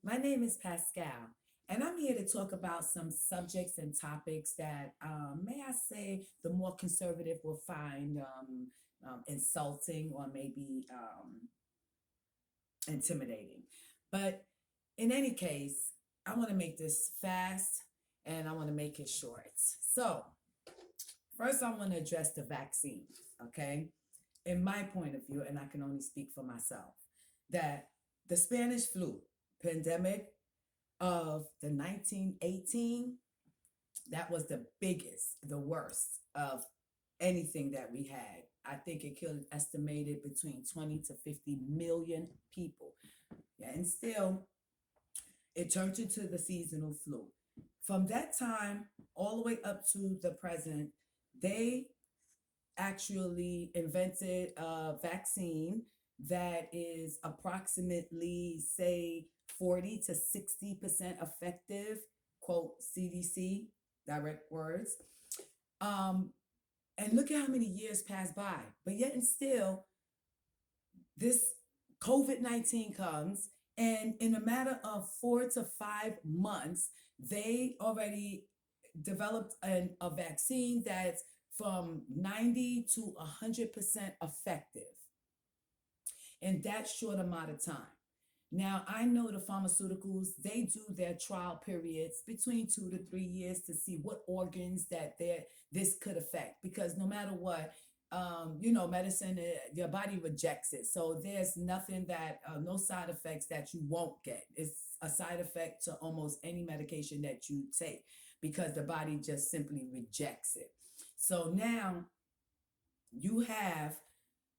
My name is Pascale, and I'm here to talk about some subjects and topics that, may I say, the more conservative will find insulting or maybe intimidating. But in any case, I want to make this fast and I want to make it short. So, first, I want to address the vaccine, okay? In my point of view, and I can only speak for myself, that the Spanish flu pandemic of the 1918, that was the biggest, the worst of anything that we had. I think it killed estimated between 20 to 50 million people. Yeah, and still, it turned into the seasonal flu. From that time all the way up to the present, they actually invented a vaccine that is approximately, say, 40 to 60% effective, quote CDC, direct words. Um, and look at how many years passed by. But yet and still, this COVID-19 comes, and in a matter of 4 to 5 months, they already developed a vaccine that's from 90 to 100% effective in that short amount of time. Now, I know the pharmaceuticals, they do their trial periods between 2 to 3 years to see what organs that this could affect. Because no matter what, medicine, your body rejects it. So there's nothing that, no side effects that you won't get. It's a side effect to almost any medication that you take because the body just simply rejects it. So now you have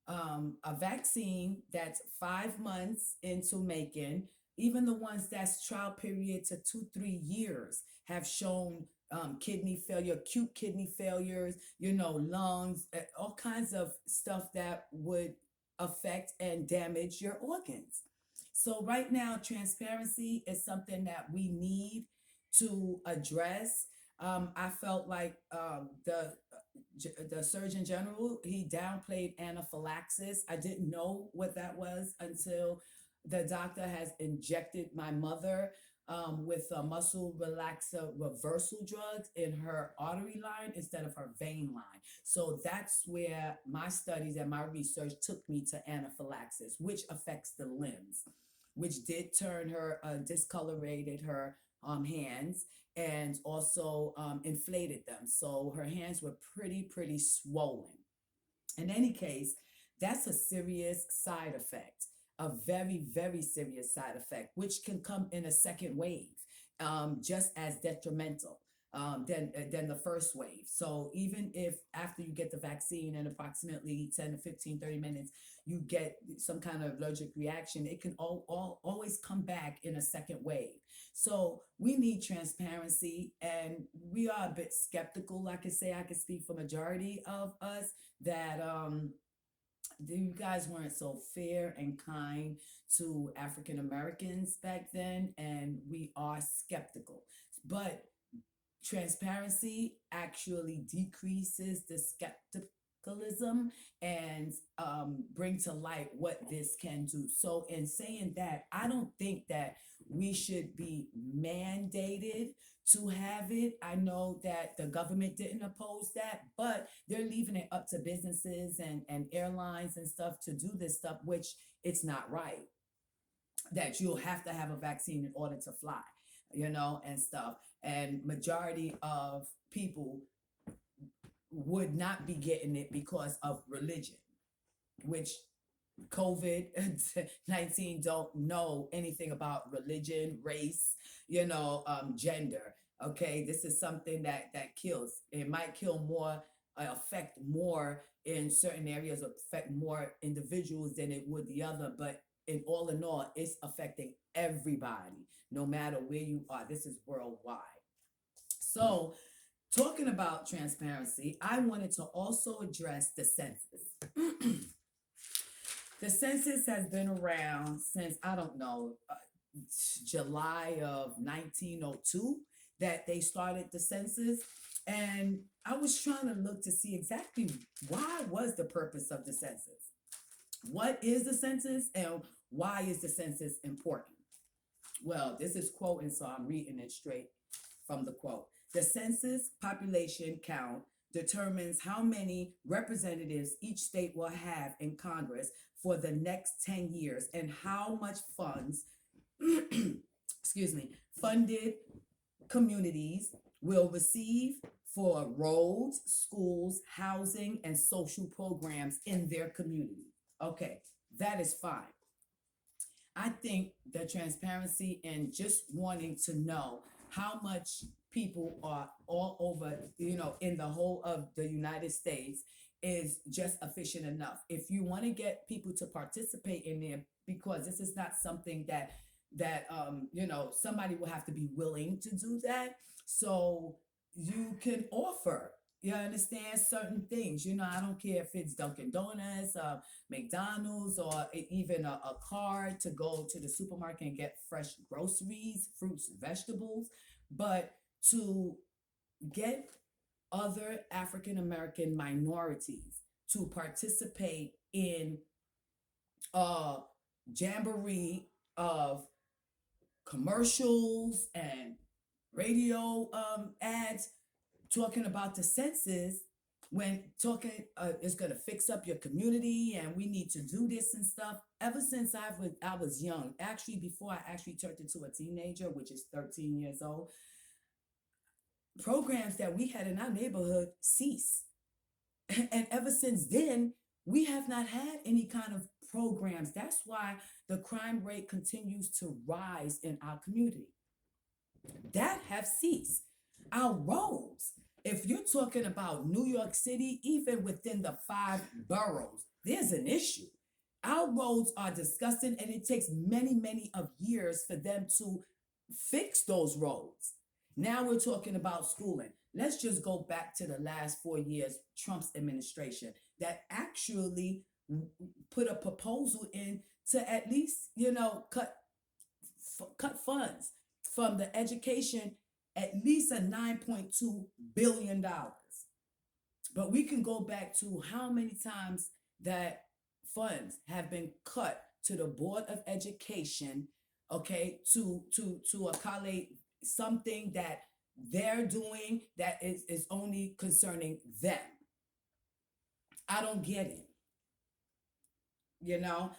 a vaccine that's 5 months into making. Even the ones that's trial period to 2, 3 years have shown kidney failure, acute kidney failures, lungs, all kinds of stuff that would affect and damage your organs. So, right now, transparency is something that we need to address. I felt like the Surgeon General, he downplayed anaphylaxis. I didn't know what that was until the doctor has injected my mother with a muscle relaxer reversal drugs in her artery line instead of her vein line. So that's where my studies and my research took me to anaphylaxis, which affects the limbs, which did turn her, discolorated her hands, and also inflated them. So her hands were pretty swollen. In any case, that's a serious side effect, a very serious side effect, which can come in a second wave, just as detrimental than the first wave. So even if after you get the vaccine in approximately 10 to 15, 30 minutes, you get some kind of allergic reaction, it can always come back in a second wave. So we need transparency, and we are a bit skeptical. Like I say, I can speak for majority of us that you guys weren't so fair and kind to African Americans back then, and we are skeptical. But transparency actually decreases the skepticalism and bring to light what this can do. So, in saying that, I don't think that we should be mandated to have it. I know that the government didn't oppose that, but they're leaving it up to businesses and airlines and stuff to do this stuff, which it's not right that you'll have to have a vaccine in order to fly, and stuff. And majority of people would not be getting it because of religion, which COVID-19 don't know anything about religion, race, gender. Okay, this is something that kills. It might kill more, affect more in certain areas, affect more individuals than it would the other. But in all, it's affecting everybody, no matter where you are. This is worldwide. So, talking about transparency, I wanted to also address the census. The census has been around since, I don't know, July of 1902 that they started the census. And I was trying to look to see exactly why was the purpose of the census. What is the census and why is the census important? Well, this is quoting, so I'm reading it straight from the quote. The census population count determines how many representatives each state will have in Congress for the next 10 years and how much funds, excuse me, funded communities will receive for roads, schools, housing, and social programs in their community. Okay, that is fine. I think the transparency and just wanting to know how much people are all over, in the whole of the United States is just efficient enough. If you want to get people to participate in there, because this is not something that somebody will have to be willing to do that. So you can offer, you understand, certain things. I don't care if it's Dunkin' Donuts, McDonald's, or even a card to go to the supermarket and get fresh groceries, fruits, vegetables, but to get other African American minorities to participate in a jamboree of commercials and radio ads talking about the census, when talking is going to fix up your community and we need to do this and stuff. Ever since I was young, actually before I actually turned into a teenager, which is 13 years old, programs that we had in our neighborhood cease. And ever since then, we have not had any kind of programs. That's why the crime rate continues to rise in our community. That have ceased. Our roads, if you're talking about New York City, even within the five boroughs, there's an issue. Our roads are disgusting, and it takes many, many of years for them to fix those roads. Now we're talking about schooling. Let's just go back to the last 4 years, Trump's administration, that actually put a proposal in to at least, cut funds from the education, at least a $9.2 billion. But we can go back to how many times that funds have been cut to the Board of Education, okay, to accommodate something that they're doing that is only concerning them. I don't get it. you know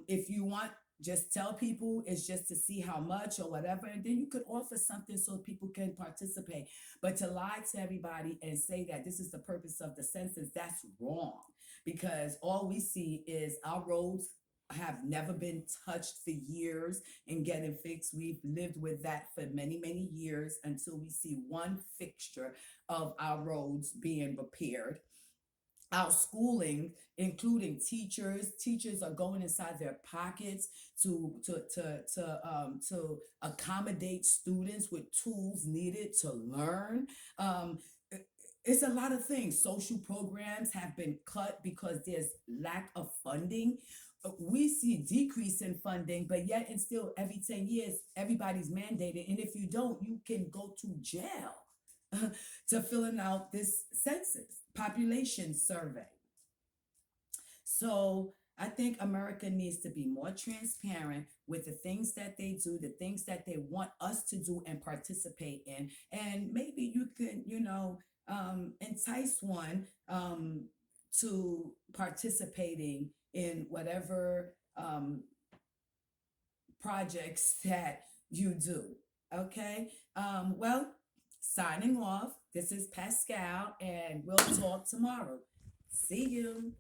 if you want, just tell people it's just to see how much or whatever, and then you could offer something so people can participate. But to lie to everybody and say that this is the purpose of the census, that's wrong, because all we see is our roads have never been touched for years and getting fixed. We've lived with that for many, many years until we see one fixture of our roads being repaired. Our schooling, including teachers are going inside their pockets to accommodate students with tools needed to learn. It's a lot of things. Social programs have been cut because there's lack of funding. We see decrease in funding, but yet and still every 10 years everybody's mandated, and if you don't, you can go to jail to filling out this census population survey. So I think America needs to be more transparent with the things that they do, the things that they want us to do and participate in. And maybe you can, entice one to participating in whatever projects that you do. Okay. Well, signing off. This is Pascal, and we'll talk tomorrow. See you.